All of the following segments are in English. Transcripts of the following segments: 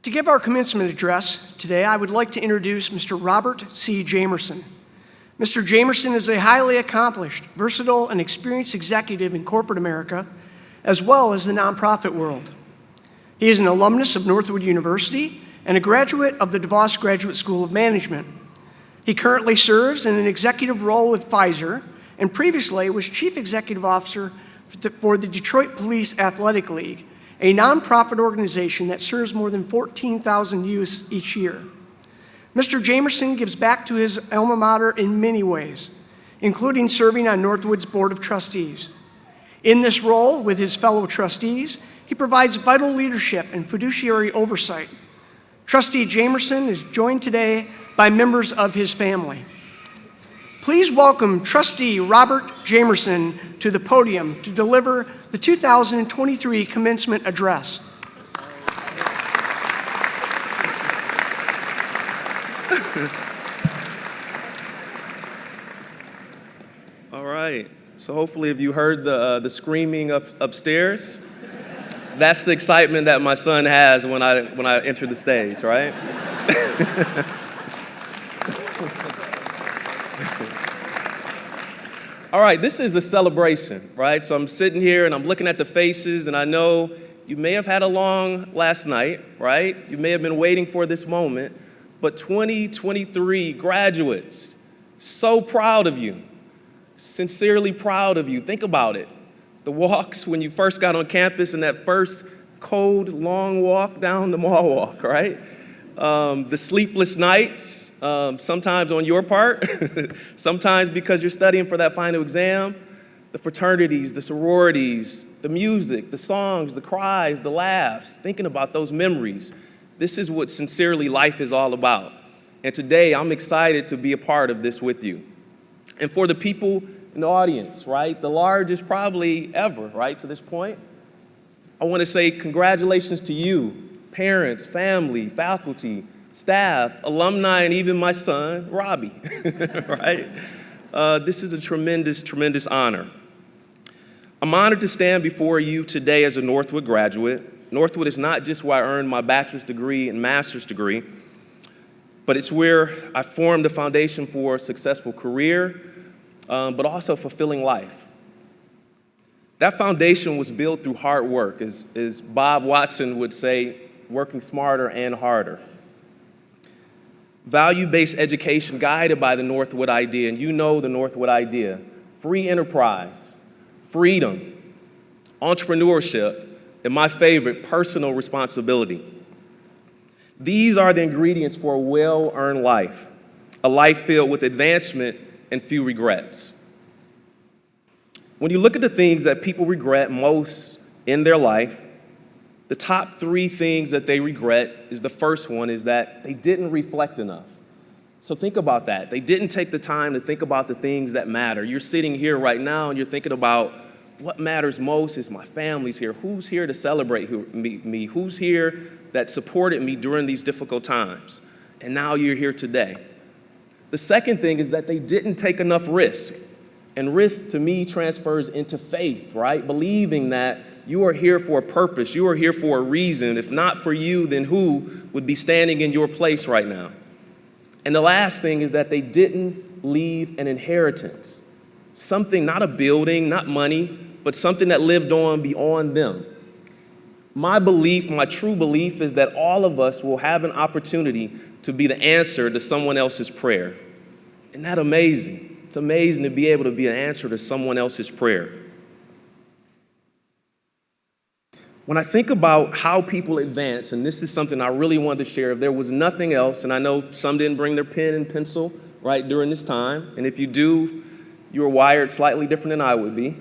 To give our commencement address today, I would like to introduce Mr. Robert C. Jamerson. Mr. Jamerson is a highly accomplished, versatile, and experienced executive in corporate America, as well as the nonprofit world. He is an alumnus of Northwood University and a graduate of the DeVos Graduate School of Management. He currently serves in an executive role with Pfizer and previously was Chief Executive Officer for the Detroit Police Athletic League, a nonprofit organization that serves more than 14,000 youths each year. Mr. Jamerson gives back to his alma mater in many ways, including serving on Northwood's Board of Trustees. In this role, with his fellow trustees, he provides vital leadership and fiduciary oversight. Trustee Jamerson is joined today by members of his family. Please welcome Trustee Robert Jamerson to the podium to deliver the 2023 commencement address. All right, so hopefully if you heard the screaming upstairs, that's the excitement that my son has when I enter the stage, right? All right, this is a celebration, right? So I'm sitting here and I'm looking at the faces, and I know you may have had a long last night, right? You may have been waiting for this moment, but 2023 graduates, so proud of you, sincerely proud of you. Think about it. The walks when you first got on campus and that first cold, long walk down the mall walk, right? The sleepless nights, sometimes on your part, sometimes because you're studying for that final exam, the fraternities, the sororities, the music, the songs, the cries, the laughs, thinking about those memories. This is what sincerely life is all about. And today I'm excited to be a part of this with you. And for the people in the audience, right, the largest probably ever, right, to this point, I want to say congratulations to you, parents, family, faculty, staff, alumni, and even my son, Robbie, right? This is a tremendous, tremendous honor. I'm honored to stand before you today as a Northwood graduate. Northwood is not just where I earned my bachelor's degree and master's degree, but it's where I formed the foundation for a successful career, but also fulfilling life. That foundation was built through hard work, as Bob Watson would say, working smarter and harder. Value-based education guided by the Northwood idea, and you know the Northwood idea: free enterprise, freedom, entrepreneurship, and my favorite, personal responsibility. These are the ingredients for a well-earned life, a life filled with advancement and few regrets. When you look at the things that people regret most in their life, the top 3 things that they regret is the first one is that they didn't reflect enough. So think about that. They didn't take the time to think about the things that matter. You're sitting here right now and you're thinking about what matters most is my family's here. Who's here to celebrate me? Who's here that supported me during these difficult times? And now you're here today. The second thing is that they didn't take enough risk. And risk to me transfers into faith, right? Believing that you are here for a purpose. You are here for a reason. If not for you, then who would be standing in your place right now? And the last thing is that they didn't leave an inheritance. Something, not a building, not money, but something that lived on beyond them. My belief, my true belief is that all of us will have an opportunity to be the answer to someone else's prayer. Isn't that amazing? It's amazing to be able to be an answer to someone else's prayer. When I think about how people advance, and this is something I really wanted to share, if there was nothing else, and I know some didn't bring their pen and pencil right during this time, and if you do, you're wired slightly different than I would be.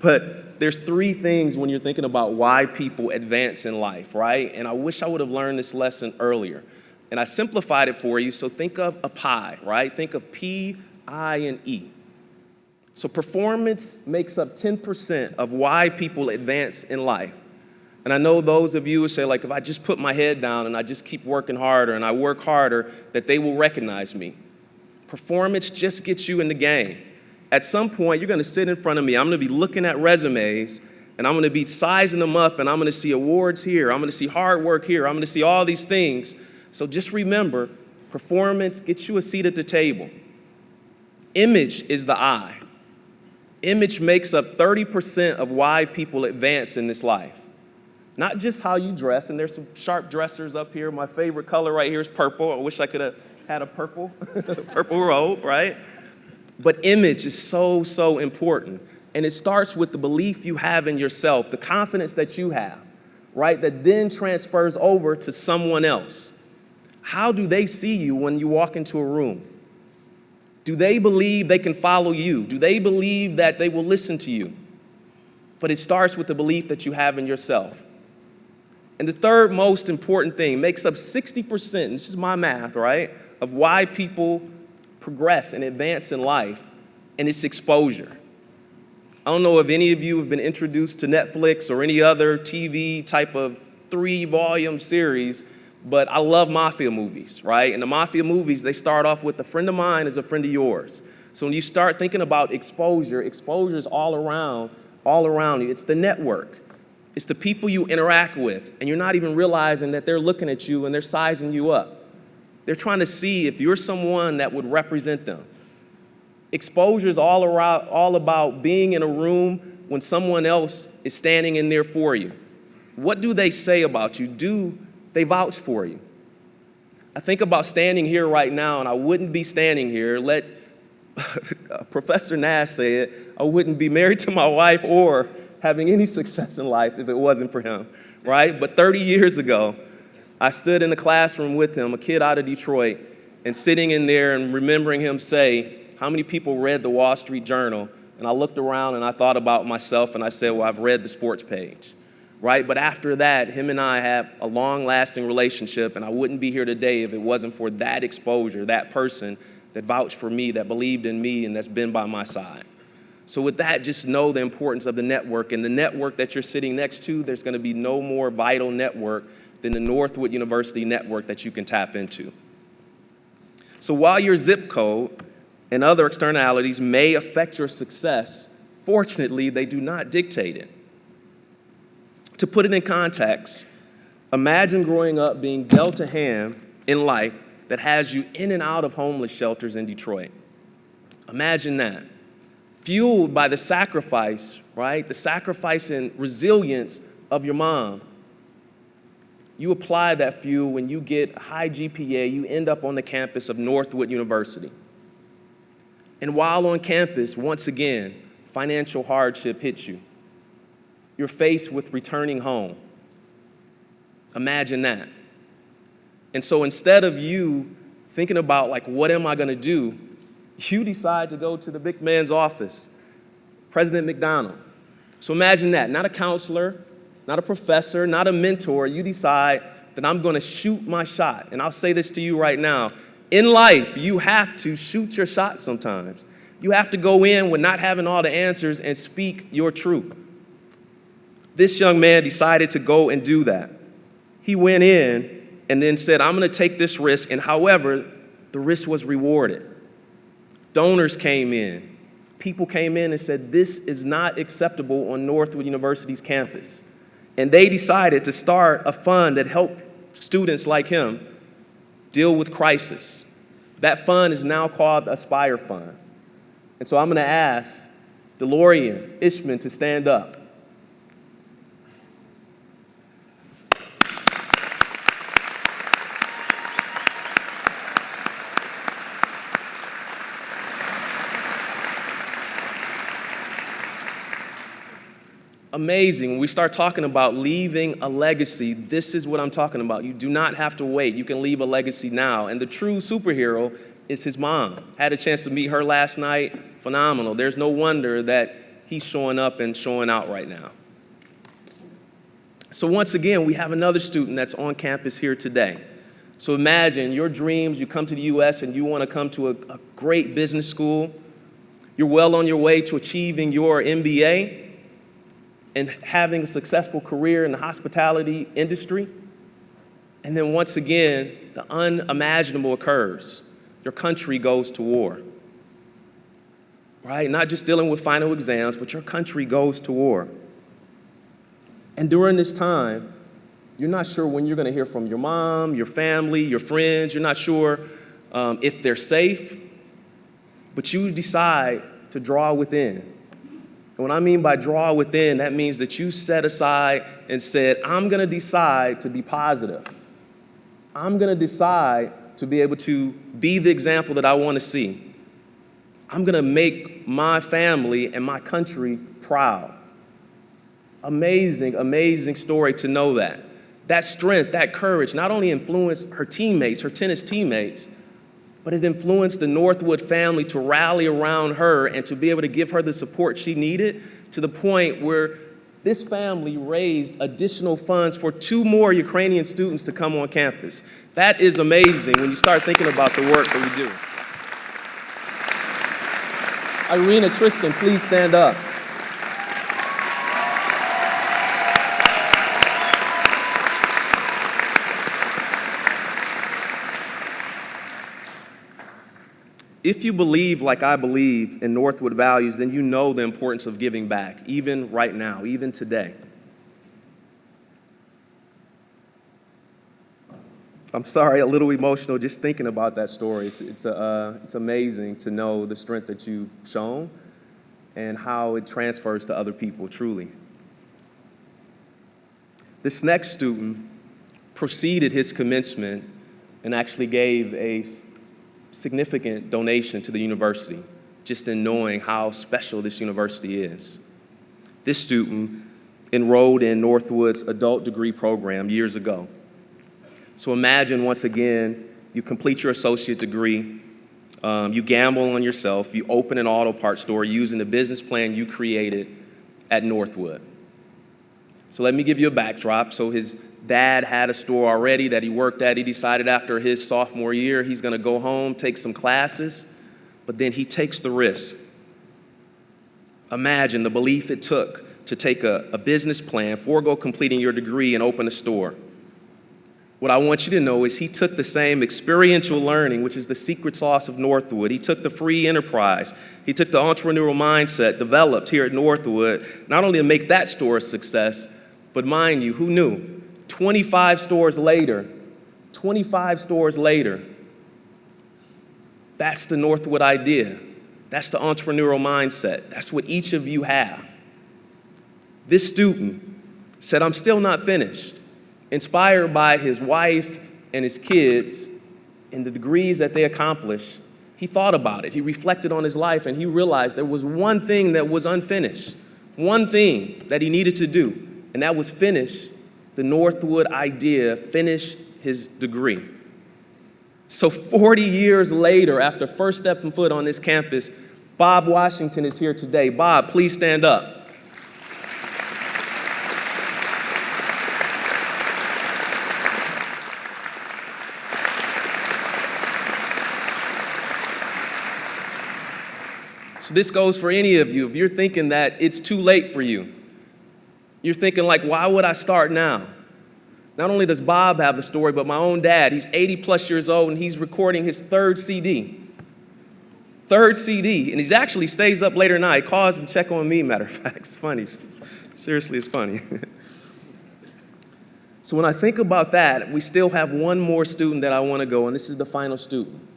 But there's 3 things when you're thinking about why people advance in life, right? And I wish I would have learned this lesson earlier. And I simplified it for you, so think of a pie, right? Think of P, I, and E. So performance makes up 10% of why people advance in life. And I know those of you who say, like, if I just put my head down and I just keep working harder and I work harder, that they will recognize me. Performance just gets you in the game. At some point, you're going to sit in front of me. I'm going to be looking at resumes, and and I'm going to be sizing them up, and I'm going to see awards here, I'm going to see hard work here, I'm going to see all these things. So just remember, performance gets you a seat at the table. Image is the eye. Image makes up 30% of why people advance in this life. Not just how you dress, and there's some sharp dressers up here. My favorite color right here is purple. I wish I could have had a purple, purple robe, right? But image is so, so important. And it starts with the belief you have in yourself, the confidence that you have, right? That then transfers over to someone else. How do they see you when you walk into a room? Do they believe they can follow you? Do they believe that they will listen to you? But it starts with the belief that you have in yourself. And the third most important thing makes up 60%, this is my math, right, of why people progress and advance in life, and it's exposure. I don't know if any of you have been introduced to Netflix or any other TV type of 3-volume series, but I love mafia movies, right? And the mafia movies, they start off with a friend of mine is a friend of yours. So when you start thinking about exposure, exposure is all around you. It's the network. It's the people you interact with, and you're not even realizing that they're looking at you and they're sizing you up. They're trying to see if you're someone that would represent them. Exposure is all about being in a room when someone else is standing in there for you. What do they say about you? Do they vouch for you? I think about standing here right now, and I wouldn't be standing here. Let Professor Nash say it. I wouldn't be married to my wife or having any success in life if it wasn't for him, right? But 30 years ago, I stood in the classroom with him, a kid out of Detroit, and sitting in there and remembering him say, how many people read the Wall Street Journal? And I looked around and I thought about myself and I said, well, I've read the sports page, right? But after that, him and I have a long-lasting relationship, and I wouldn't be here today if it wasn't for that exposure, that person that vouched for me, that believed in me, and that's been by my side. So with that, just know the importance of the network. And the network that you're sitting next to, there's going to be no more vital network than the Northwood University network that you can tap into. So while your zip code and other externalities may affect your success, fortunately, they do not dictate it. To put it in context, imagine growing up being dealt a hand in life that has you in and out of homeless shelters in Detroit. Imagine that. Fueled by the sacrifice, right? The sacrifice and resilience of your mom. You apply that fuel when you get a high GPA, you end up on the campus of Northwood University. And while on campus, once again, financial hardship hits you. You're faced with returning home. Imagine that. And so instead of you thinking about, like, what am I going to do, you decide to go to the big man's office, President McDonald. So imagine that, not a counselor, not a professor, not a mentor. You decide that I'm going to shoot my shot. And I'll say this to you right now. In life, you have to shoot your shot sometimes. You have to go in with not having all the answers and speak your truth. This young man decided to go and do that. He went in and then said, I'm going to take this risk. And however, the risk was rewarded. Donors came in. People came in and said, this is not acceptable on Northwood University's campus. And they decided to start a fund that helped students like him deal with crisis. That fund is now called the Aspire Fund. And so I'm going to ask DeLorean Ishman to stand up. Amazing. When we start talking about leaving a legacy, this is what I'm talking about. You do not have to wait. You can leave a legacy now. And the true superhero is his mom. Had a chance to meet her last night. Phenomenal. There's no wonder that he's showing up and showing out right now. So once again, we have another student that's on campus here today. So imagine your dreams, you come to the U.S. and you want to come to a great business school. You're well on your way to achieving your MBA and having a successful career in the hospitality industry. And then once again, the unimaginable occurs. Your country goes to war. Right? Not just dealing with final exams, but your country goes to war. And during this time, you're not sure when you're going to hear from your mom, your family, your friends. You're not sure if they're safe, but you decide to draw within. And what I mean by draw within, that means that you set aside and said, I'm going to decide to be positive. I'm going to decide to be able to be the example that I want to see. I'm going to make my family and my country proud. Amazing, amazing story to know that. That strength, that courage not only influenced her teammates, her tennis teammates, but it influenced the Northwood family to rally around her and to be able to give her the support she needed, to the point where this family raised additional funds for 2 more Ukrainian students to come on campus. That is amazing when you start thinking about the work that we do. Irina, Tristan, please stand up. If you believe like I believe in Northwood values, then you know the importance of giving back, even right now, even today. I'm sorry, a little emotional just thinking about that story. It's amazing to know the strength that you've shown and how it transfers to other people, truly. This next student preceded his commencement and actually gave a significant donation to the university, just in knowing how special this university is. This student enrolled in Northwood's adult degree program years ago. So imagine, once again, you complete your associate degree, you gamble on yourself, you open an auto parts store using the business plan you created at Northwood. So let me give you a backdrop. So his dad had a store already that he worked at. He decided after his sophomore year he's going to go home, take some classes, but then he takes the risk. Imagine the belief it took to take a business plan, forego completing your degree, and open a store. What I want you to know is he took the same experiential learning, which is the secret sauce of Northwood. He took the free enterprise. He took the entrepreneurial mindset developed here at Northwood, not only to make that store a success, but mind you, who knew? 25 stores later, that's the Northwood idea. That's the entrepreneurial mindset. That's what each of you have. This student said, I'm still not finished. Inspired by his wife and his kids and the degrees that they accomplished, he thought about it. He reflected on his life, and he realized there was one thing that was unfinished, one thing that he needed to do, and that was finish the Northwood idea, finish his degree. So 40 years later, after first stepping foot on this campus, Bob Washington is here today. Bob, please stand up. So this goes for any of you. If you're thinking that it's too late for you, you're thinking like, why would I start now? Not only does Bob have the story, but my own dad, he's 80 plus years old and he's recording his third CD. And he actually stays up later night, calls and check on me, matter of fact. It's funny. Seriously, it's funny. So when I think about that, we still have one more student that I want to go, and this is the final student.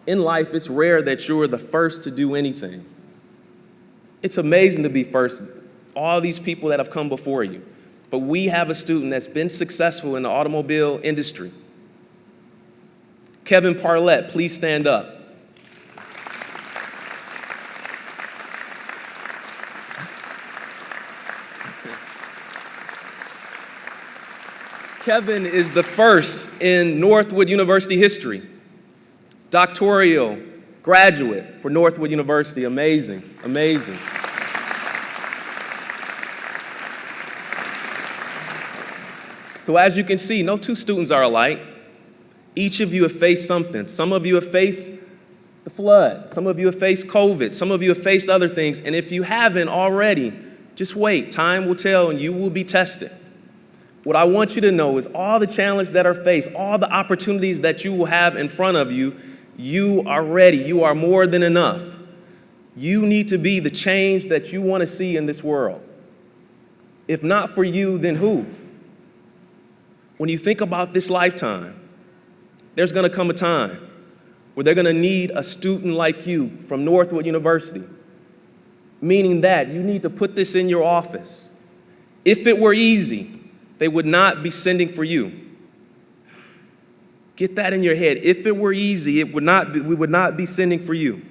In life, it's rare that you're the first to do anything. It's amazing to be first. All these people that have come before you. But we have a student that's been successful in the automobile industry. Kevin Parlett, please stand up. Kevin is the first in Northwood University history. Doctoral graduate for Northwood University. Amazing, amazing. So as you can see, no two students are alike. Each of you have faced something. Some of you have faced the flood. Some of you have faced COVID. Some of you have faced other things. And if you haven't already, just wait. Time will tell and you will be tested. What I want you to know is all the challenges that are faced, all the opportunities that you will have in front of you, you are ready. You are more than enough. You need to be the change that you want to see in this world. If not for you, then who? When you think about this lifetime, there's going to come a time where they're going to need a student like you from Northwood University, meaning that you need to put this in your office. If it were easy, they would not be sending for you. Get that in your head. If it were easy, we would not be sending for you.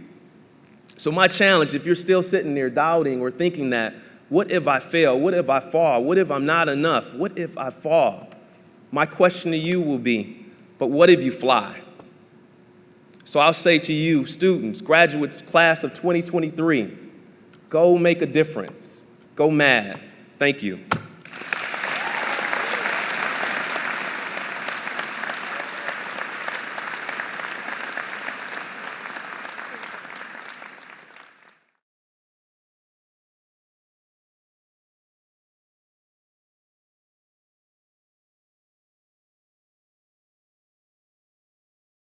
So my challenge, if you're still sitting there doubting or thinking that, what if I fail? What if I fall? What if I'm not enough? What if I fall? My question to you will be, but what if you fly? So I'll say to you, students, graduates, class of 2023, go make a difference. Go mad. Thank you.